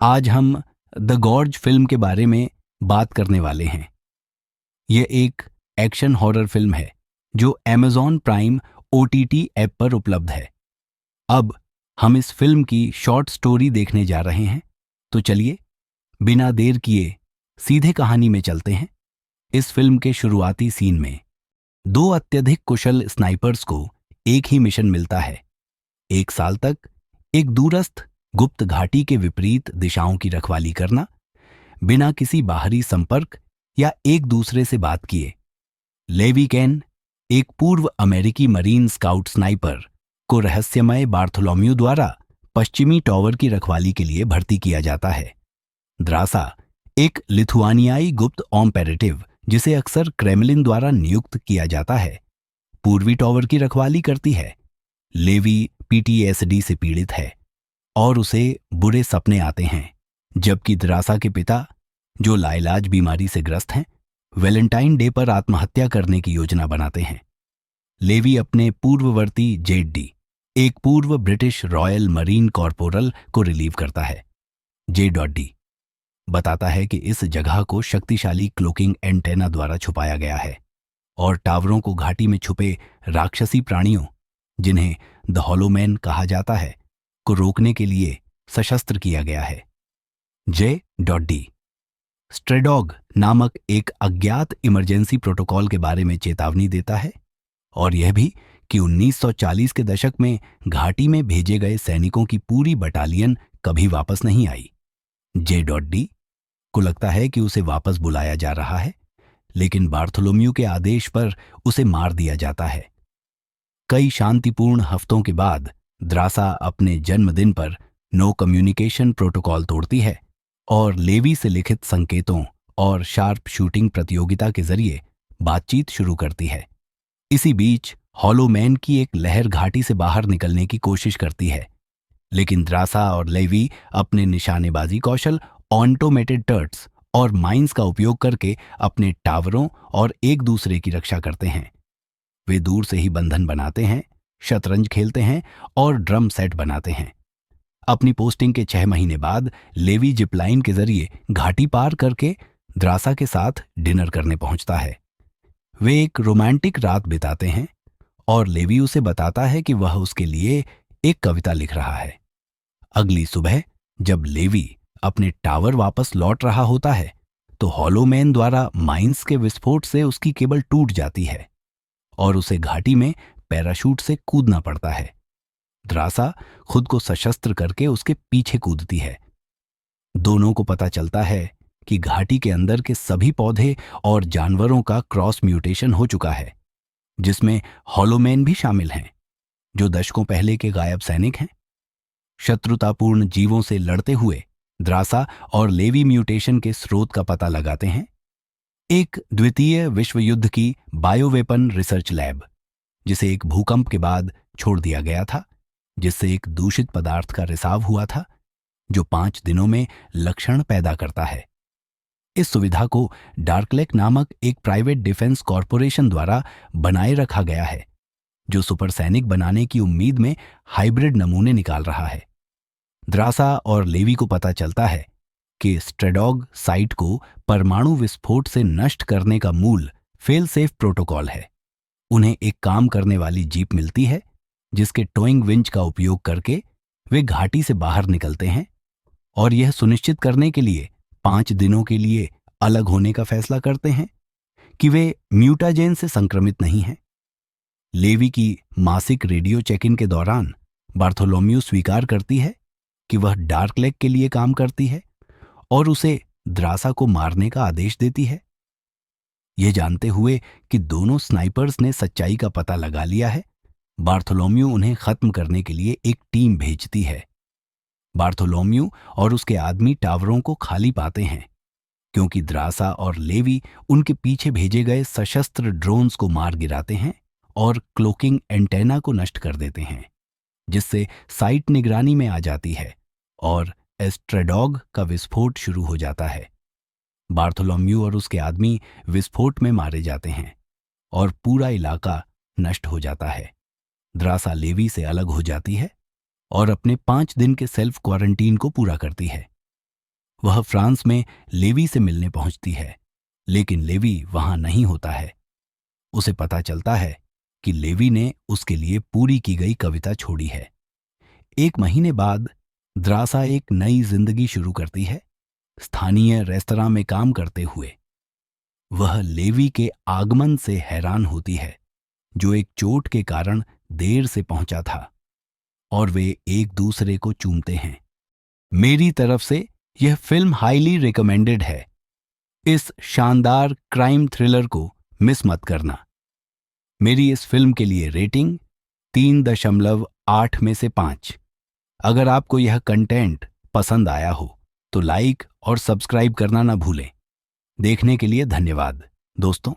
आज हम the gorge film के बारे में बात करने वाले हैं। यह एक एक्शन हॉरर फिल्म है जो Amazon प्राइम OTT ऐप पर उपलब्ध है। अब हम इस फिल्म की शॉर्ट स्टोरी देखने जा रहे हैं, तो चलिए बिना देर किए सीधे कहानी में चलते हैं। इस फिल्म के शुरुआती सीन में दो अत्यधिक कुशल स्नाइपर्स को एक ही मिशन मिलता है। 1 साल तक एक दूरस्थ गुप्त घाटी के विपरीत दिशाओं की रखवाली करना, बिना किसी बाहरी संपर्क या एक दूसरे से बात किए। लेवी कैन, एक पूर्व अमेरिकी मरीन स्काउट स्नाइपर, को रहस्यमय बार्थोलोम्यू द्वारा पश्चिमी टॉवर की रखवाली के लिए भर्ती किया जाता है। द्रासा, एक लिथुआनियाई गुप्त ऑपरेटिव जिसे अक्सर क्रेमलिन द्वारा नियुक्त किया जाता है, पूर्वी टॉवर की रखवाली करती है। लेवी PTSD से पीड़ित है और उसे बुरे सपने आते हैं, जबकि द्रासा के पिता, जो लाइलाज बीमारी से ग्रस्त हैं, वैलेंटाइन डे पर आत्महत्या करने की योजना बनाते हैं। लेवी अपने पूर्ववर्ती JD, एक पूर्व ब्रिटिश रॉयल मरीन कॉर्पोरल, को रिलीव करता है। JD बताता है कि इस जगह को शक्तिशाली क्लोकिंग एंटेना द्वारा छुपाया गया है और टावरों को घाटी में छुपे राक्षसी प्राणियों, जिन्हें द हॉलोमैन कहा जाता है, को रोकने के लिए सशस्त्र किया गया है। JD स्ट्रेडॉग नामक एक अज्ञात इमरजेंसी प्रोटोकॉल के बारे में चेतावनी देता है, और यह भी कि 1940 के दशक में घाटी में भेजे गए सैनिकों की पूरी बटालियन कभी वापस नहीं आई। JD को लगता है कि उसे वापस बुलाया जा रहा है, लेकिन बार्थोलोम्यू के आदेश पर उसे मार दिया जाता है। कई शांतिपूर्ण हफ्तों के बाद द्रासा अपने जन्मदिन पर नो कम्युनिकेशन प्रोटोकॉल तोड़ती है और लेवी से लिखित संकेतों और शार्प शूटिंग प्रतियोगिता के जरिए बातचीत शुरू करती है। इसी बीच हॉलोमैन की एक लहर घाटी से बाहर निकलने की कोशिश करती है, लेकिन द्रासा और लेवी अपने निशानेबाजी कौशल, ऑटोमेटेड टर्ट्स और माइंस का उपयोग करके अपने टावरों और एक दूसरे की रक्षा करते हैं। वे दूर से ही बंधन बनाते हैं, शतरंज खेलते हैं और ड्रम सेट बनाते हैं। अपनी पोस्टिंग के 6 महीने बाद लेवी जिपलाइन के जरिए घाटी पार करके द्रासा के साथ डिनर करने पहुंचता है। वे एक रोमांटिक रात बिताते हैं और लेवी उसे बताता है कि वह उसके लिए एक कविता लिख रहा है। अगली सुबह जब लेवी अपने टावर वापस लौट रहा होता है, तो हॉलोमैन द्वारा माइंस के विस्फोट से उसकी केबल टूट जाती है और उसे घाटी में पैराशूट से कूदना पड़ता है। द्रासा खुद को सशस्त्र करके उसके पीछे कूदती है। दोनों को पता चलता है कि घाटी के अंदर के सभी पौधे और जानवरों का क्रॉस म्यूटेशन हो चुका है, जिसमें हॉलोमैन भी शामिल हैं, जो दशकों पहले के गायब सैनिक हैं। शत्रुतापूर्ण जीवों से लड़ते हुए द्रासा और लेवी म्यूटेशन के स्रोत का पता लगाते हैं। एक द्वितीय विश्व युद्ध की बायोवेपन रिसर्च लैब, जिसे एक भूकंप के बाद छोड़ दिया गया था, जिससे एक दूषित पदार्थ का रिसाव हुआ था, जो 5 दिनों में लक्षण पैदा करता है। इस सुविधा को डार्कलेक नामक एक प्राइवेट डिफेंस कॉरपोरेशन द्वारा बनाए रखा गया है, जो सुपरसैनिक बनाने की उम्मीद में हाइब्रिड नमूने निकाल रहा है। द्रासा और लेवी को पता चलता है कि स्ट्रेडॉग साइट को परमाणु विस्फोट से नष्ट करने का मूल फेल सेफ प्रोटोकॉल है। उन्हें एक काम करने वाली जीप मिलती है, जिसके टोइंग विंच का उपयोग करके वे घाटी से बाहर निकलते हैं और यह सुनिश्चित करने के लिए 5 दिनों के लिए अलग होने का फैसला करते हैं कि वे म्यूटाजेन से संक्रमित नहीं हैं। लेवी की मासिक रेडियो चेक इन के दौरान बार्थोलोम्यू स्वीकार करती है कि वह डार्कलेक के लिए काम करती है और उसे द्रासा को मारने का आदेश देती है। यह जानते हुए कि दोनों स्नाइपर्स ने सच्चाई का पता लगा लिया है, बार्थोलोम्यू उन्हें खत्म करने के लिए एक टीम भेजती है। बार्थोलोम्यू और उसके आदमी टावरों को खाली पाते हैं, क्योंकि द्रासा और लेवी उनके पीछे भेजे गए सशस्त्र ड्रोन्स को मार गिराते हैं और क्लोकिंग एंटेना को नष्ट कर देते हैं, जिससे साइट निगरानी में आ जाती है और एस्ट्रेडॉग का विस्फोट शुरू हो जाता है। बार्थोलोम्यू और उसके आदमी विस्फोट में मारे जाते हैं और पूरा इलाका नष्ट हो जाता है। द्रासा लेवी से अलग हो जाती है और अपने 5 दिन के सेल्फ क्वारंटीन को पूरा करती है। वह फ्रांस में लेवी से मिलने पहुंचती है, लेकिन लेवी वहां नहीं होता है। उसे पता चलता है कि लेवी ने उसके लिए पूरी की गई कविता छोड़ी है। एक महीने बाद द्रासा एक नई जिंदगी शुरू करती है, स्थानीय रेस्तरां में काम करते हुए। वह लेवी के आगमन से हैरान होती है, जो एक चोट के कारण देर से पहुंचा था, और वे एक दूसरे को चूमते हैं। मेरी तरफ से यह फिल्म हाईली रिकमेंडेड है। इस शानदार क्राइम थ्रिलर को मिस मत करना। मेरी इस फिल्म के लिए रेटिंग 3.8 में से 5। अगर आपको यह कंटेंट पसंद आया हो तो लाइक और सब्सक्राइब करना ना भूलें। देखने के लिए धन्यवाद दोस्तों।